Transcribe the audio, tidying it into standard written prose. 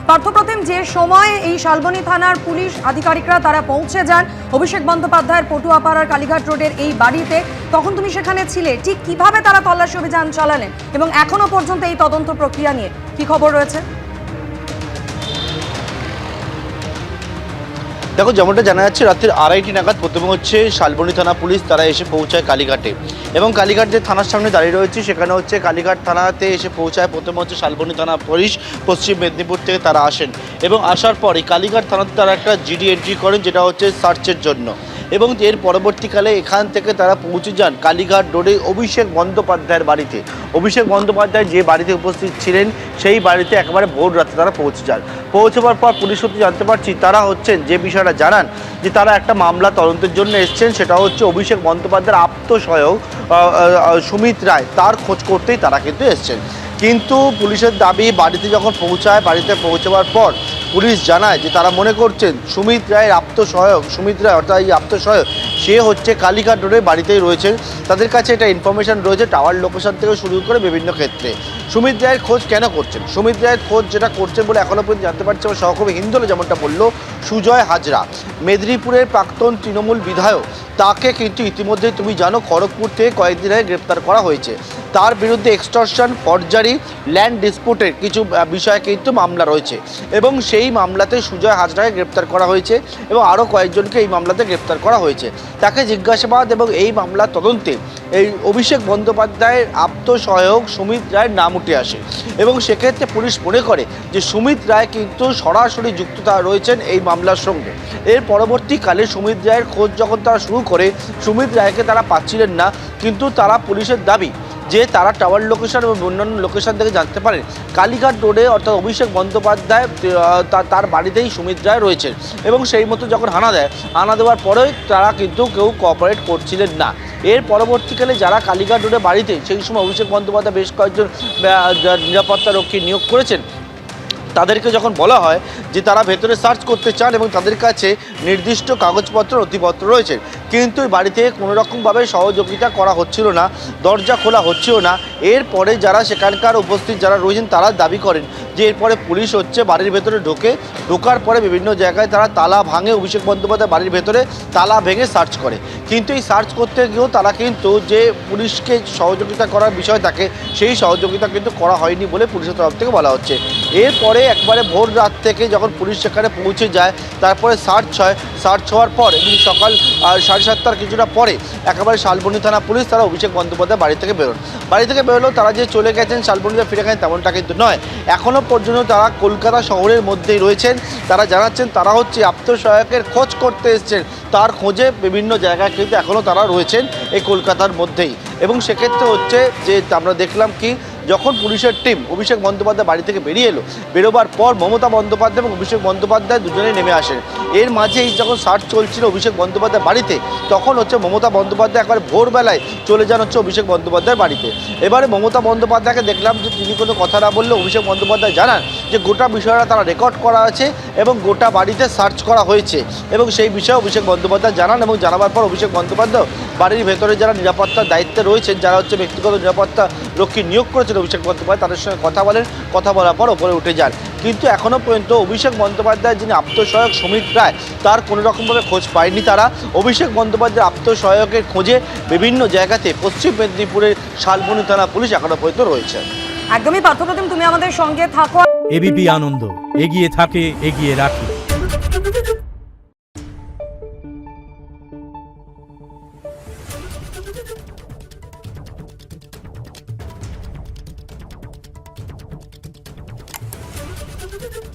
পার্থপ্রতিম, যে সময় এই শালবনী থানার পুলিশ আধিকারিকরা তারা পৌঁছে যান অভিষেক বন্দ্যোপাধ্যায়ের পটুয়াপাড়ার কালীঘাট রোডের এই বাড়িতে, তখন তুমি সেখানে ছিলে, ঠিক কিভাবে তারা তল্লাশি অভিযান চালালেন এবং এখনো পর্যন্ত এই তদন্ত প্রক্রিয়া নিয়ে কি খবর রয়েছে? দেখো, যেমনটা জানা যাচ্ছে রাত্রির 2:30 নাগাদ প্রথমে হচ্ছে শালবনী থানা পুলিশ তারা এসে পৌঁছায় কালীঘাটে, এবং কালীঘাট যে থানার সামনে দাঁড়িয়ে রয়েছে সেখানে হচ্ছে কালীঘাট থানাতে এসে পৌঁছায় প্রথমে হচ্ছে শালবনী থানা পুলিশ পশ্চিম মেদিনীপুর থেকে তারা আসেন, এবং আসার পরে কালীঘাট থানাতে তারা একটা জিডি এন্ট্রি করেন যেটা হচ্ছে সার্চের জন্য, এবং এর পরবর্তীকালে এখান থেকে তারা পৌঁছে যান কালীঘাট রোডে অভিষেক বন্দ্যোপাধ্যায়ের বাড়িতে। অভিষেক বন্দ্যোপাধ্যায় যে বাড়িতে উপস্থিত ছিলেন সেই বাড়িতে একেবারে ভোর রাতে তারা পৌঁছে যান। পৌঁছবার পর পুলিশ সূত্রে জানতে পারছি তারা হচ্ছেন যে বিষয়টা জানান যে তারা একটা মামলা তদন্তের জন্য এসছেন, সেটা হচ্ছে অভিষেক বন্দ্যোপাধ্যায়ের আপ্তসহায়ক সুমিত রায়, তার খোঁজ করতেই তারা কিন্তু এসছেন। কিন্তু পুলিশের দাবি বাড়িতে যখন পৌঁছায়, বাড়িতে পৌঁছাবার পর পুলিশ জানায় যে তারা মনে করছেন সুমিত রায়ের আপ্তসহায়ক, সুমিত রায় অর্থাৎ এই আপ্তসহায়ক সে হচ্ছে কালীঘাট রোডের বাড়িতেই রয়েছেন। তাদের কাছে এটা ইনফরমেশন রয়েছে টাওয়ার লোকেশন থেকে শুরু করে বিভিন্ন ক্ষেত্রে। সুমিত রায়ের খোঁজ কেন করছেন? সুমিত রায়ের খোঁজ যেটা করছেন বলে এখনও পর্যন্ত জানতে পারছি আমার সহকর্মী হিন্দুলে যেমনটা বললো, সুজয় হাজরা মেদিনীপুরের প্রাক্তন তৃণমূল বিধায়ক, তাকে কিন্তু ইতিমধ্যেই তুমি জানো খড়গপুর থেকে কয়েকদিন আগে গ্রেপ্তার করা হয়েছে। তার বিরুদ্ধে এক্সটর্শন, ফরজারি, ল্যান্ড ডিসপুটের কিছু বিষয়ে কিন্তু মামলা রয়েছে, এবং সেই মামলাতে সুজয় হাজরাকে গ্রেপ্তার করা হয়েছে এবং আরও কয়েকজনকে এই মামলাতে গ্রেপ্তার করা হয়েছে। তাকে জিজ্ঞাসাবাদ এবং এই মামলার তদন্তে এই অভিষেক বন্দ্যোপাধ্যায়ের আপ্তসহায়ক সুমিত রায়ের নাম উঠে আসে, এবং সেক্ষেত্রে পুলিশ মনে করে যে সুমিত রায় কিন্তু সরাসরি যুক্ততা রয়েছেন এই মামলার সঙ্গে। এর পরবর্তীকালে সুমিত রায়ের খোঁজ যখন তারা শুরু করে, সুমিত রায়কে তারা পাচ্ছিলেন না, কিন্তু তারা পুলিশের দাবি যে তারা টাওয়ার লোকেশন এবং অন্যান্য লোকেশন থেকে জানতে পারেন কালীঘাট রোডে অর্থাৎ অভিষেক বন্দ্যোপাধ্যায় তার বাড়িতেই সুমিত রায় রয়েছেন, এবং সেই মতো যখন হানা দেওয়ার পরেই তারা কিন্তু কেউ কোঅপারেট করছিলেন না। এর পরবর্তীকালে যারা কালীঘাট রোডে বাড়িতে সেই সময় অভিষেক বন্দ্যোপাধ্যায় বেশ কয়েকজন নিরাপত্তা রক্ষী নিয়োগ করেছেন, তাদেরকে যখন বলা হয় যে তারা ভেতরে সার্চ করতে চান এবং তাদের কাছে নির্দিষ্ট কাগজপত্র নথিপত্র রয়েছে, কিন্তু এই বাড়িতে কোনো রকমভাবে সহযোগিতা করা হচ্ছিল না, দরজা খোলা হচ্ছিল না। এরপরে যারা সেখানকার উপস্থিত যারা রয়েছেন তারা দাবি করেন যে এরপরে পুলিশ হচ্ছে বাড়ির ভেতরে ঢোকার পরে বিভিন্ন জায়গায় তারা তালা ভাঙে, অভিষেক বন্দ্যোপাধ্যায় বাড়ির ভেতরে তালা ভেঙে সার্চ করে, কিন্তু এই সার্চ করতে গিয়েও তারা কিন্তু যে পুলিশকে সহযোগিতা করার বিষয় থাকে সেই সহযোগিতা কিন্তু করা হয়নি বলে পুলিশের তরফ থেকে বলা হচ্ছে। এরপরে একবারে ভোর রাত থেকে যখন পুলিশ সেখানে পৌঁছে যায়, তারপরে সার্চ হয়, সার্চ হওয়ার পর এবং সকাল 7:30টার কিছুটা পরে একেবারে শালবনী থানা পুলিশ তারা অভিষেক বন্দ্যোপাধ্যায় বাড়ি থেকে বেরোলো। তারা যে চলে গেছেন শালবনীতে ফিরে গেছেন তেমনটা কিন্তু নয়, এখনও পর্যন্ত তারা কলকাতা শহরের মধ্যেই রয়েছেন। তারা জানাচ্ছেন তারা হচ্ছে আপ্তসহায়কের খোঁজ করতে এসছেন, তার খোঁজে বিভিন্ন জায়গায় কিন্তু এখনও তারা রয়েছেন এই কলকাতার মধ্যেই। এবং সেক্ষেত্রে হচ্ছে যে আমরা দেখলাম কি যখন পুলিশের টিম অভিষেক বন্দ্যোপাধ্যায় বাড়ি থেকে বেরোবার পর মমতা বন্দ্যোপাধ্যায় এবং অভিষেক বন্দ্যোপাধ্যায় দুজনেই নেমে আসেন। এর মাঝেই যখন সার্চ চলছিল অভিষেক বন্দ্যোপাধ্যায় বাড়িতে, তখন হচ্ছে মমতা বন্দ্যোপাধ্যায় একবারে ভোরবেলায় চলে যান হচ্ছে অভিষেক বন্দ্যোপাধ্যায়ের বাড়িতে। এবারে মমতা বন্দ্যোপাধ্যায়কে দেখলাম যে তিনি কোনো কথা না বললে অভিষেক বন্দ্যোপাধ্যায় জানান যে গোটা বিষয়টা তারা রেকর্ড করা আছে এবং গোটা বাড়িতে সার্চ করা হয়েছে, এবং সেই বিষয়ে অভিষেক বন্দ্যোপাধ্যায় জানান। এবং জানাবার পর অভিষেক বন্দ্যোপাধ্যায় বাড়ির ভেতরে যারা নিরাপত্তার দায়িত্বে রয়েছেন, যারা হচ্ছে ব্যক্তিগত নিরাপত্তা রক্ষী নিয়োগ করেছেন অভিষেক বন্দ্যোপাধ্যায়, তাদের সঙ্গে কথা বলেন, কথা বলার পর ওপরে উঠে যান। কিন্তু এখনও পর্যন্ত অভিষেক বন্দ্যোপাধ্যায় যিনি আপ্তসহায়ক সুমিত রায়, তার কোনো রকমভাবে খোঁজ পায়নি তারা। অভিষেক বন্দ্যোপাধ্যায়ের আপ্তসহায়কের খোঁজে বিভিন্ন জায়গাতে পশ্চিম মেদিনীপুরের শালবনী থানা পুলিশ এখনও পর্যন্ত রয়েছে। একদমই পার্থপ্রতিম, তুমি আমাদের সঙ্গে থাকো। এবিপি আনন্দ এগিয়ে থাকে, এগিয়ে রাখে। Thank you.